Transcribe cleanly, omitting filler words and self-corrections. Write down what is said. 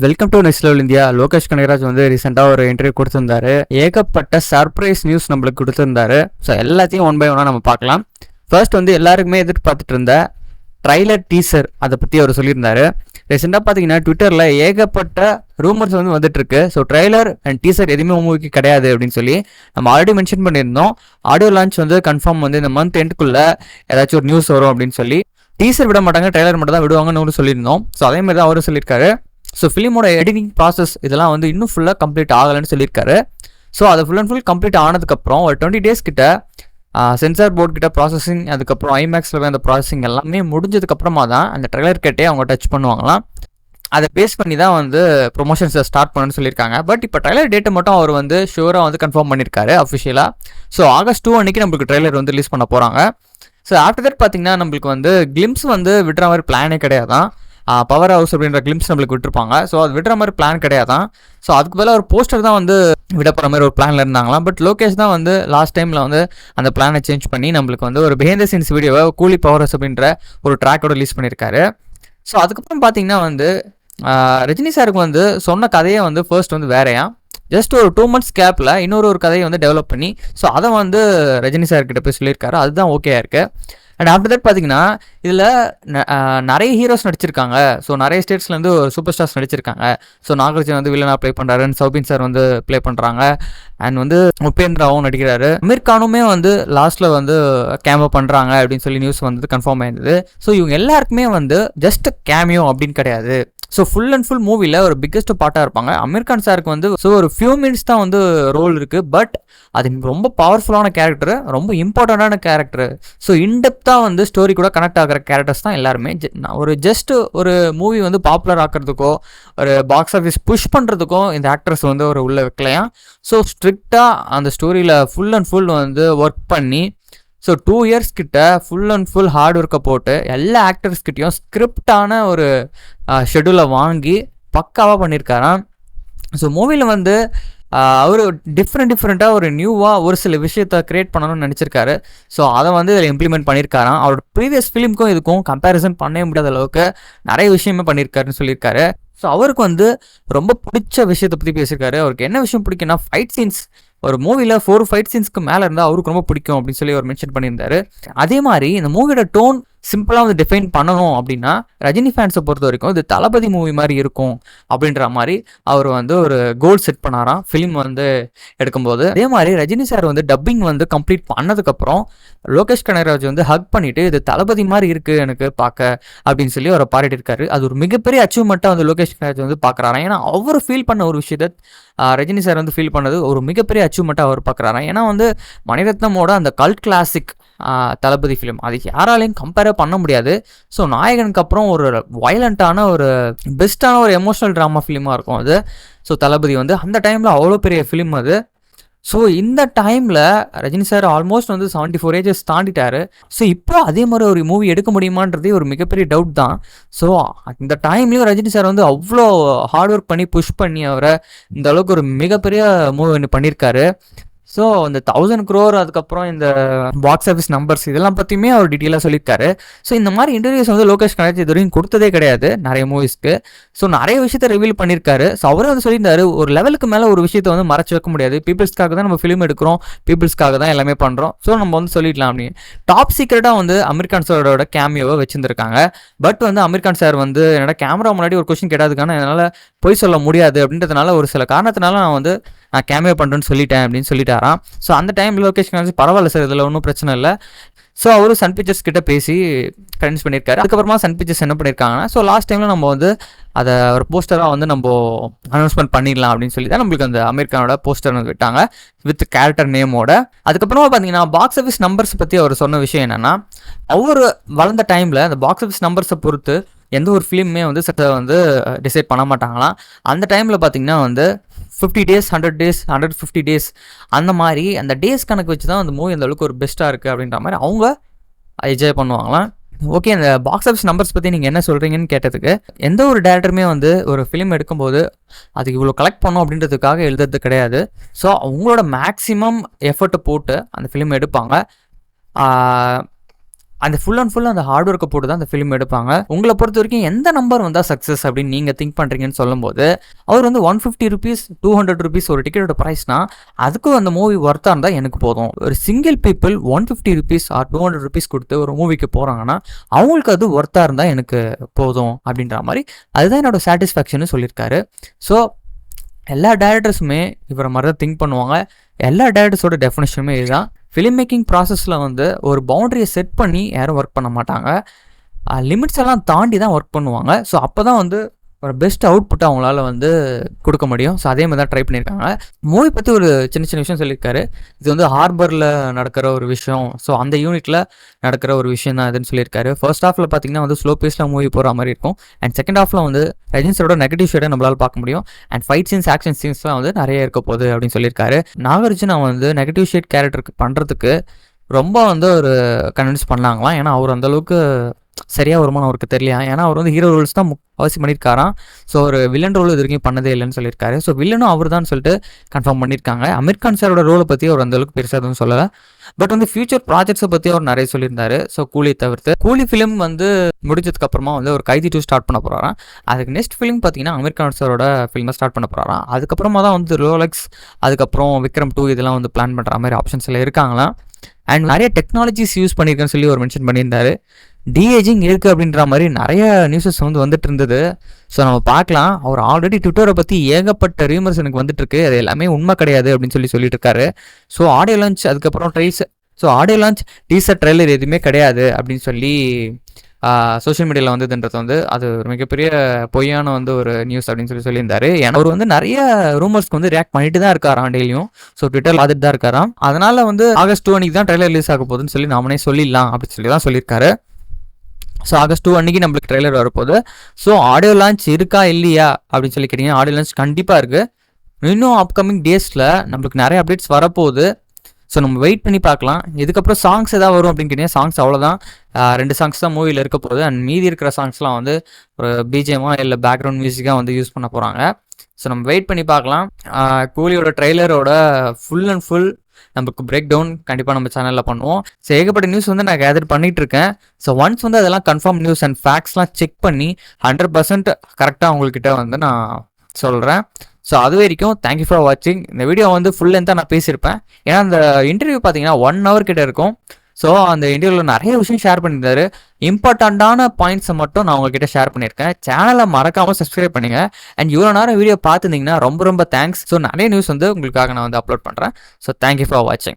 Welcome to next level India. Lokesh Kanagaraj வந்து ரீசெண்டாக ஒரு இன்டர்வியூ கொடுத்திருந்தாரு. ஏகப்பட்ட சர்ப்ரைஸ் நியூஸ் நம்மளுக்கு கொடுத்திருந்தாரு. ஸோ எல்லாத்தையும் ஒன் பை ஒன்னாக நம்ம பார்க்கலாம். ஃபர்ஸ்ட் வந்து எல்லாருக்குமே எதிர்பார்த்துட்டு இருந்த ட்ரைலர் டீசர் அதை பற்றி அவர் சொல்லியிருந்தாரு. ரீசெண்டாக பார்த்தீங்கன்னா ட்விட்டரில் ஏகப்பட்ட ரூமர்ஸ் வந்து வந்துட்டு இருக்கு. ஸோ ட்ரைலர் அண்ட் டீசர் எதுவுமே மூவிக்கு கிடையாது அப்படின்னு சொல்லி நம்ம ஆல்ரெடி மென்ஷன் பண்ணியிருந்தோம். ஆடியோ லான்ச் வந்து கன்ஃபார்ம் வந்து இந்த மந்த் எண்டுக்குள்ளே ஏதாச்சும் ஒரு நியூஸ் வரும் அப்படின்னு சொல்லி. டீசர் விட மாட்டாங்க, ட்ரைலர் மட்டும் தான் விடுவாங்கன்னு சொல்லியிருந்தோம். ஸோ அதே மாதிரி தான் அவரும் சொல்லியிருக்காரு. ஸோ ஃபிலிமோட எடிட்டிங் ப்ராசஸ் இதெல்லாம் வந்து இன்னும் ஃபுல்லாக கம்ப்ளீட் ஆகலைன்னு சொல்லியிருக்காரு. ஸோ அது ஃபுல் அண்ட் ஃபுல் கம்ப்ளீட் ஆனதுக்கப்புறம் ஒரு 20 days கிட்ட சென்சார் போர்ட் கிட்ட ப்ராசஸிங், அதுக்கப்புறம் ஐமேக்ஸில் அந்த ப்ராசஸிங் எல்லாமே முடிஞ்சதுக்கப்புறமா தான் அந்த ட்ரெய்லர் கேட்டே அவங்க டச் பண்ணுவாங்களாம். அதை பேஸ் பண்ணி தான் வந்து ப்ரொமோஷன்ஸை ஸ்டார்ட் பண்ணணும்னு சொல்லியிருக்காங்க. பட் இப்போ ட்ரெய்லர் டேட்டை மட்டும் அவர் வந்து ஷூராக வந்து கன்ஃபார்ம் பண்ணியிருக்காரு அஃபிஷியலாக. ஸோ August 2 அன்றைக்கி நம்மளுக்கு ட்ரெய்லர் வந்து ரிலீஸ் பண்ண போகிறாங்க. ஸோ ஆஃப்டர் தட் பார்த்தீங்கன்னா நம்மளுக்கு வந்து கிளிம்ஸ் வந்து விடுற மாதிரி பிளானே கிடையாதான். பவர் ஹவுஸ் அப்படின்ற கிளிம்ஸ் நம்மளுக்கு விட்டுருப்பாங்க. ஸோ அது விடுற மாதிரி பிளான் கிடையாதான். ஸோ அதுக்கு பதிலாக ஒரு போஸ்டர் தான் வந்து விட போகிற மாதிரி ஒரு பிளானில் இருந்தாங்களாம். பட் லோகேஷ் தான் வந்து லாஸ்ட் டைமில் வந்து அந்த பிளானை சேஞ்ச் பண்ணி நம்மளுக்கு வந்து ஒரு பிஹைண்ட் த சீன்ஸ் வீடியோவை கூலி பவர் ஹவுஸ் அப்படின்ற ஒரு ட்ராக்கோட ரிலீஸ் பண்ணியிருக்காரு. ஸோ அதுக்கப்புறம் பார்த்தீங்கன்னா வந்து ரஜினி சாருக்கு வந்து சொன்ன கதையை வந்து ஃபர்ஸ்ட் வந்து வேறையா ஜஸ்ட் ஒரு 2 months கேப்பில் இன்னொரு கதையை வந்து டெவலப் பண்ணி ஸோ அதை வந்து ரஜினி சார்கிட்ட போய் சொல்லியிருக்காரு. அதுதான் ஓகேயா இருக்குது. அண்ட் ஆஃப்டர் தட் பார்த்தீங்கன்னா இதில் நிறைய ஹீரோஸ் நடிச்சிருக்காங்க. ஸோ நிறைய ஸ்டேட்ஸ்லேருந்து சூப்பர் ஸ்டார்ஸ் நடிச்சிருக்காங்க. ஸோ நாகார்ஜுன் வந்து வில்லனாக ப்ளே பண்ணுறாரு, சௌபின் சார் வந்து ப்ளே பண்ணுறாங்க, அண்ட் வந்து உபேந்திராவும் நடிக்கிறாரு. அமீர் கானுமே வந்து லாஸ்ட்டில் வந்து கேமியோ பண்ணுறாங்க அப்படின்னு சொல்லி நியூஸ் வந்து கன்ஃபார்ம் ஆயிருந்தது. ஸோ இவங்க எல்லாருக்குமே வந்து ஜஸ்ட் கேமியோ அப்படின்னு கிடையாது. ஸோ ஃபுல் அண்ட் ஃபுல் மூவியில் ஒரு பிக்கஸ்ட் பார்ட்டாக இருப்பாங்க. அமீர் கான் சாருக்கு வந்து ஸோ ஒரு ஃபியூ மினிட்ஸ் தான் வந்து ரோல் இருக்குது. பட் அது ரொம்ப பவர்ஃபுல்லான கேரக்டரு, ரொம்ப இம்பார்ட்டண்ட்டான கேரக்டரு. ஸோ இன்டெப்த்தாக வந்து ஸ்டோரி கூட கனெக்ட் ஆகிற கேரக்டர்ஸ் தான் எல்லாருமே. ஒரு ஜஸ்ட் ஒரு மூவி வந்து பாப்புலர் ஆக்கிறதுக்கோ ஒரு பாக்ஸ் ஆஃபீஸ் புஷ் பண்ணுறதுக்கும் இந்த ஆக்டர்ஸ் வந்து ஒரு உள்ள வைக்கலையா. ஸோ ஸ்ட்ரிக்டாக அந்த ஸ்டோரியில் ஃபுல் அண்ட் ஃபுல் வந்து ஒர்க் பண்ணி ஸோ 2 years கிட்ட ஃபுல் அண்ட் ஃபுல் ஹார்ட் ஒர்க்கை போட்டு எல்லா ஆக்டர்ஸ்கிட்டையும் ஸ்கிரிப்டான ஒரு ஷெடியூலை வாங்கி பக்காவாக பண்ணியிருக்காராம். ஸோ மூவியில் வந்து அவர் டிஃப்ரெண்ட்டாக ஒரு நியூவாக ஒரு சில விஷயத்த க்ரியேட் பண்ணணும்னு நினச்சிருக்காரு. ஸோ அதை வந்து இதில் இம்ப்ளிமெண்ட் பண்ணியிருக்காராம். அவரோட ப்ரீவியஸ் ஃபிலிமுக்கும் இதுக்கும் கம்பேரிசன் பண்ணவே முடியாத அளவுக்கு நிறைய விஷயமே பண்ணியிருக்காருன்னு சொல்லியிருக்காரு. ஸோ அவருக்கு வந்து ரொம்ப பிடிச்ச விஷயத்தை பற்றி பேசியிருக்காரு. அவருக்கு என்ன விஷயம் பிடிக்குன்னா ஃபைட் சீன்ஸ். ஒரு மூவியில் 4 ஃபைட் சீன்ஸ்க்கு மேலே இருந்தால் அவருக்கு ரொம்ப பிடிக்கும் அப்படின்னு சொல்லி அவர் மென்ஷன் பண்ணியிருந்தாரு. அதே மாதிரி இந்த மூவியோட டோன் சிம்பிளாக வந்து டிஃபைன் பண்ணணும் அப்படின்னா ரஜினி ஃபேன்ஸை பொறுத்த வரைக்கும் இது தளபதி மூவி மாதிரி இருக்கும் அப்படின்ற மாதிரி அவர் வந்து ஒரு கோல் செட் பண்ணாராம் ஃபிலிம் வந்து எடுக்கும்போது. அதே மாதிரி ரஜினி சார் வந்து டப்பிங் வந்து கம்ப்ளீட் பண்ணதுக்கப்புறம் லோகேஷ் கனகராஜ் வந்து ஹக் பண்ணிட்டு இது தளபதி மாதிரி இருக்குது எனக்கு பார்க்க அப்படின்னு சொல்லி அவரை பாராட்டியிருக்காரு. அது ஒரு மிகப்பெரிய அச்சீவ்மெண்ட்டாக வந்து லோகேஷ் கனகராஜ் வந்து பார்க்குறாராம். ஏன்னா அவர் ஃபீல் பண்ண ஒரு விஷயத்தை ரஜினி சார் வந்து ஃபீல் பண்ணது ஒரு மிகப்பெரிய அச்சீவ்மெண்ட்டாக அவர் பார்க்குறாராம். ஏன்னா வந்து மணிரத்னமோட அந்த கல்ட் கிளாசிக் தளபதி ஃபிலிம் அது யாராலையும் கம்பேரே பண்ண முடியாது. ஸோ நாயகனுக்கு அப்புறம் ஒரு வயலண்ட்டான ஒரு பெஸ்ட்டான ஒரு எமோஷனல் ட்ராமா ஃபிலிமாக இருக்கும் அது. ஸோ தளபதி வந்து அந்த டைமில் அவ்வளோ பெரிய ஃபிலிம் அது. ஸோ இந்த டைமில் ரஜினி சார் ஆல்மோஸ்ட் வந்து 74 ages தாண்டிட்டாரு. ஸோ இப்போ அதே மாதிரி ஒரு மூவி எடுக்க முடியுமான்றதே ஒரு மிகப்பெரிய டவுட் தான். ஸோ இந்த டைம்லேயும் ரஜினி சார் வந்து அவ்வளோ ஹார்ட் ஒர்க் பண்ணி புஷ் பண்ணி அவரை இந்த அளவுக்கு ஒரு மிகப்பெரிய மூவி ஒன்று பண்ணியிருக்காரு. ஸோ இந்த 1000 crore அதுக்கப்புறம் இந்த பாக்ஸ் ஆஃபீஸ் நம்பர்ஸ் இதெல்லாம் பற்றியுமே அவர் டீட்டெயிலாக சொல்லியிருக்காரு. ஸோ இந்த மாதிரி இன்டர்வியூஸ் வந்து லோகேஷ் கனகராஜ் இது வரைக்கும் கொடுத்ததே கிடையாது நிறைய மூவிஸ்க்கு. ஸோ நிறைய விஷயத்த ரிவீல் பண்ணியிருக்காரு. ஸோ அவரே வந்து சொல்லியிருந்தாரு ஒரு லெவலுக்கு மேலே ஒரு விஷயத்தை வந்து மறைச்சு வைக்க முடியாது. பீப்புள்ஸ்க்காக தான் நம்ம ஃபிலிம் எடுக்கிறோம், பீப்புள்ஸ்க்காக தான் எல்லாமே பண்ணுறோம். ஸோ நம்ம வந்து சொல்லிடலாம் அப்படின்னு. டாப் சீக்ரெட்டாக வந்து அமீர் கான் சாரோட கேமியோவை வச்சுருந்துருக்காங்க. பட் வந்து அமீர் கான் சார் வந்து என்னோட கேமரா முன்னாடி ஒரு கொஸ்டின் கேட்டதுக்கான என்னால் பொய் சொல்ல முடியாது அப்படின்றதுனால ஒரு சில காரணத்தினால நான் கேமியோ பண்ணுறேன்னு சொல்லிட்டேன் அப்படின்னு சொல்லிட்டாராம். ஸோ அந்த டைம் லோகேஷ் கனகராஜ் பரவாயில்ல சார், இதில் ஒன்றும் பிரச்சனை இல்லை. ஸோ அவரும் சன் பிக்சர்ஸ் கிட்ட பேசி கன்வின்ஸ் பண்ணியிருக்காரு. அதுக்கப்புறமா சன் பிக்சர்ஸ் என்ன பண்ணியிருக்காங்கன்னா ஸோ லாஸ்ட் டைமில் நம்ம வந்து அதை ஒரு போஸ்டராக வந்து நம்ம அனௌன்ஸ்மெண்ட் பண்ணிடலாம் அப்படின்னு சொல்லி தான் நம்மளுக்கு அந்த அமீர் கானோட போஸ்டர் வந்து விட்டாங்க வித் கேரக்டர் நேமோட. அதுக்கப்புறமா பார்த்தீங்கன்னா பாக்ஸ் ஆஃபீஸ் நம்பர்ஸ் பற்றி அவர் சொன்ன விஷயம் என்னென்னா அவர் வளர்ந்த டைமில் அந்த பாக்ஸ் ஆஃபீஸ் நம்பர்ஸை பொறுத்து எந்த ஒரு ஃபிலிமே வந்து சட்ட வந்து டிசைட் பண்ண மாட்டாங்களாம். அந்த டைமில் பார்த்தீங்கன்னா வந்து 50 days 100 days 150 days அந்த மாதிரி அந்த டேஸ் கணக்கு வச்சு தான் அந்த மூவி அந்த அளவுக்கு ஒரு பெஸ்ட்டாக இருக்குது அப்படின்ற மாதிரி அவங்க என்ஜாய் பண்ணுவாங்களாம். ஓகே, அந்த பாக்ஸ் ஆஃபீஸ் நம்பர்ஸ் பற்றி நீங்கள் என்ன சொல்கிறீங்கன்னு கேட்டதுக்கு எந்த ஒரு டேரக்டருமே வந்து ஒரு ஃபிலிம் எடுக்கும்போது அதுக்கு இவ்வளோ கலெக்ட் பண்ணோம் அப்படின்றதுக்காக எழுதுறது கிடையாது. ஸோ அவங்களோட மேக்ஸிமம் எஃபர்ட்டை போட்டு அந்த ஃபிலிம் எடுப்பாங்க. அந்த ஃபுல் அண்ட் ஃபுல் அந்த ஹார்ட் ஒர்க்கை போட்டு தான் அந்த ஃபிலிம் எடுப்பாங்க. உங்களை பொறுத்த வரைக்கும் எந்த நம்பர் வந்தால் சக்ஸஸ் அப்படின்னு நீங்கள் திங்க் பண்ணுறீங்கன்னு சொல்லும்போது அவர் வந்து ₹150 ₹200 ஒரு டிக்கெட்டோட ப்ரைஸ்னா அதுக்கும் அந்த மூவி ஒர்த்தாக இருந்தால் எனக்கு போதும். ஒரு சிங்கிள் பீப்புள் ₹150 ஆர் ₹200 கொடுத்து ஒரு மூவிக்கு போகிறாங்கன்னா அவங்களுக்கு அது ஒர்த்தாக இருந்தால் எனக்கு போதும் அப்படின்ற மாதிரி அதுதான் என்னோட சாட்டிஸ்ஃபேக்ஷன் சொல்லியிருக்காரு. ஸோ எல்லா டேரக்டர்ஸுமே இவரை மாதிரி தான் திங்க் பண்ணுவாங்க. எல்லா டேரக்டர்ஸோட டெஃபினேஷனுமே இதுதான். ஃபிலிம் மேக்கிங் ப்ராசஸில் வந்து ஒரு பவுண்டரியை செட் பண்ணி யாரும் ஒர்க் பண்ண மாட்டாங்க. லிமிட்ஸ் எல்லாம் தாண்டி தான் ஒர்க் பண்ணுவாங்க. ஸோ அப்போ தான் வந்து ஒரு பெஸ்ட் அவுட்புட் அவங்களால வந்து கொடுக்க முடியும். ஸோ அதே மாதிரி தான் ட்ரை பண்ணியிருக்காங்க. மூவி பற்றி ஒரு சின்ன சின்ன விஷயம் சொல்லியிருக்காரு. இது வந்து ஹார்பரில் நடக்கிற ஒரு விஷயம். ஸோ அந்த யூனிட்டில் நடக்கிற ஒரு விஷயம் தான் இதுன்னு சொல்லியிருக்காரு. ஃபர்ஸ்ட் ஹாஃபில் பார்த்தீங்கன்னா வந்து ஸ்லோ பேஸில் மூவி போகிற மாதிரி இருக்கும். அண்ட் செகண்ட் ஹாஃபில் வந்து ரஜினி சாரோட நெகட்டிவ் ஷேடை நம்மளால் பார்க்க முடியும். அண்ட் ஃபைட் சீன்ஸ், ஆக்ஷன் சீன்ஸ்லாம் வந்து நிறைய இருக்க போகுது அப்படின்னு சொல்லியிருக்காரு. நாகார்ஜுனா வந்து நெகட்டிவ் ஷேட் கேரக்டருக்கு பண்ணுறதுக்கு ரொம்ப வந்து ஒரு கன்வின்ஸ் பண்ணாங்களாம். ஏன்னா அவர் அந்தளவுக்கு சரியாக வருமானம் அவருக்கு தெரியலையா. ஏன்னா அவர் வந்து ஹீரோ ரோல்ஸ் தான் அவசியம் பண்ணியிருக்காராம். ஸோ ஒரு வில்லன் ரோல் இது வரைக்கும் பண்ணதே இல்லைன்னு சொல்லியிருக்காரு. ஸோ வில்லனும் அவர் தான் சொல்லிட்டு கன்ஃபார்ம் பண்ணியிருக்காங்க. அமீர் கான் சாரோட ரோலை பற்றி அவர் அந்தளவுக்கு பெருசாக எதுவும் சொல்லலை. பட் வந்து ஃபியூச்சர் ப்ராஜெக்ட்ஸை பற்றி அவர் நிறைய சொல்லியிருந்தாரு. ஸோ கூலி தவிர்த்து கூலி ஃபிலிம் வந்து முடிஞ்சதுக்கு அப்புறமா வந்து ஒரு கைதி 2 ஸ்டார்ட் பண்ண போகிறாராம். அதுக்கு நெக்ஸ்ட் ஃபிலிம் பார்த்தீங்கன்னா அமீர் கான் சாரோட ஃபிலிமை ஸ்டார்ட் பண்ண போகிறாராம். அதுக்கப்புறமா தான் வந்து ரோலெக்ஸ், அதுக்கப்புறம் விக்ரம் 2 இதெல்லாம் வந்து பிளான் பண்ணுற மாதிரி ஆப்ஷன்ஸ் எல்லாம் இருக்காங்களாம். அண்ட் நிறைய டெக்னாலஜிஸ் யூஸ் பண்ணியிருக்கேன்னு சொல்லி ஒரு மென்ஷன் பண்ணியிருந்தாரு. டிஏஜிங் இருக்குது அப்படின்ற மாதிரி நிறைய நியூஸஸ் வந்து வந்துட்டு இருந்தது. ஸோ நம்ம பார்க்கலாம். அவர் ஆல்ரெடி ட்விட்டரை பற்றி ஏகப்பட்ட ரீமர்ஸ் எனக்கு வந்துட்டு இருக்கு. அது எல்லாமே உண்மை கிடையாது அப்படின்னு சொல்லிட்டு இருக்காரு. ஸோ ஆடியோ லான்ச், அதுக்கப்புறம் ஆடியோ லான்ச், டீசர், ட்ரெய்லர் எதுவுமே கிடையாது அப்படின்னு சொல்லி சோஷியல் மீடியாவில் வந்ததுன்றது வந்து அது ஒரு மிகப்பெரிய பொய்யான வந்து ஒரு நியூஸ் அப்படின்னு சொல்லியிருந்தாரு. ஏன்னா அவர் வந்து நிறைய ரூமர்ஸ்க்கு வந்து ரியாக்ட் பண்ணிட்டு தான் இருக்காராம் டெய்லியும். ஸோ ட்விட்டர் பார்த்துட்டு தான் இருக்காராம். அதனால வந்து ஆகஸ்ட் 2 அன்னைக்கு தான் ட்ரெய்லர் ரிலீஸ் ஆக போகுதுன்னு சொல்லி நாமனே சொல்லிடலாம் அப்படின்னு சொல்லி தான் சொல்லியிருக்காரு. ஸோ ஆகஸ்ட் 2 அன்னைக்கு நம்மளுக்கு ட்ரெய்லர் வரப்போகுது. ஸோ ஆடியோ லான்ச் இருக்கா இல்லையா அப்படின்னு சொல்லி கேட்டிங்கன்னா ஆடியோ லான்ச் கண்டிப்பாக இருக்குது. இன்னும் அப்கமிங் டேஸில் நம்மளுக்கு நிறைய அப்டேட்ஸ் வரப்போகுது. ஸோ நம்ம வெயிட் பண்ணி பார்க்கலாம். இதுக்கப்புறம் சாங்ஸ் எதாவது வரும் அப்படின்னு கேட்டிங்கன்னா சாங்ஸ் அவ்வளோதான். 2 சாங்ஸ் தான் மூவியில் இருக்க போகுது. அண்ட் மீதி இருக்கிற சாங்ஸ்லாம் வந்து ஒரு பிஜிஎம்மா இல்லை பேக்ரவுண்ட் மியூசிக்காக வந்து யூஸ் பண்ண போகிறாங்க. ஸோ நம்ம வெயிட் பண்ணி பார்க்கலாம். கூலியோட ட்ரெய்லரோட ஃபுல் அண்ட் ஃபுல் நமக்கு பிரேக் டவுன் கண்டிப்பாக நம்ம சேனலில் பண்ணுவோம். ஸோ ஏகப்பட்ட நியூஸ் வந்து நான் கேதர் பண்ணிகிட்டு இருக்கேன். ஸோ ஒன்ஸ் வந்து அதெல்லாம் கன்ஃபார்ம் நியூஸ் அண்ட் ஃபேக்ட்ஸ்லாம் செக் பண்ணி 100% கரெக்டாக உங்கள்கிட்ட வந்து நான் சொல்கிறேன். ஸோ அது வரைக்கும் தேங்க்யூ ஃபார் வாட்சிங். இந்த வீடியோ வந்து ஃபுல் லென்த்தாக நான் பேசியிருப்பேன். ஏன்னா அந்த இன்டர்வியூ பார்த்தீங்கன்னா 1 hour கிட்ட இருக்கும். ஸோ அந்த இன்டர்வியூவில் நிறைய விஷயம் ஷேர் பண்ணியிருந்தாரு. இம்பார்ட்டண்ட்டான பாயிண்ட்ஸை மட்டும் நான் உங்ககிட்ட ஷேர் பண்ணியிருக்கேன். சேனலை மறக்காமல் சப்ஸ்கிரைப் பண்ணுங்கள். அண்ட் இவ்வளோ நேரம் வீடியோ பார்த்துருந்தீங்கன்னா ரொம்ப ரொம்ப தேங்க்ஸ். ஸோ நிறைய நியூஸ் வந்து உங்களுக்காக நான் வந்து அப்லோட் பண்ணுறேன். ஸோ தேங்க்யூ ஃபார் வாட்சிங்.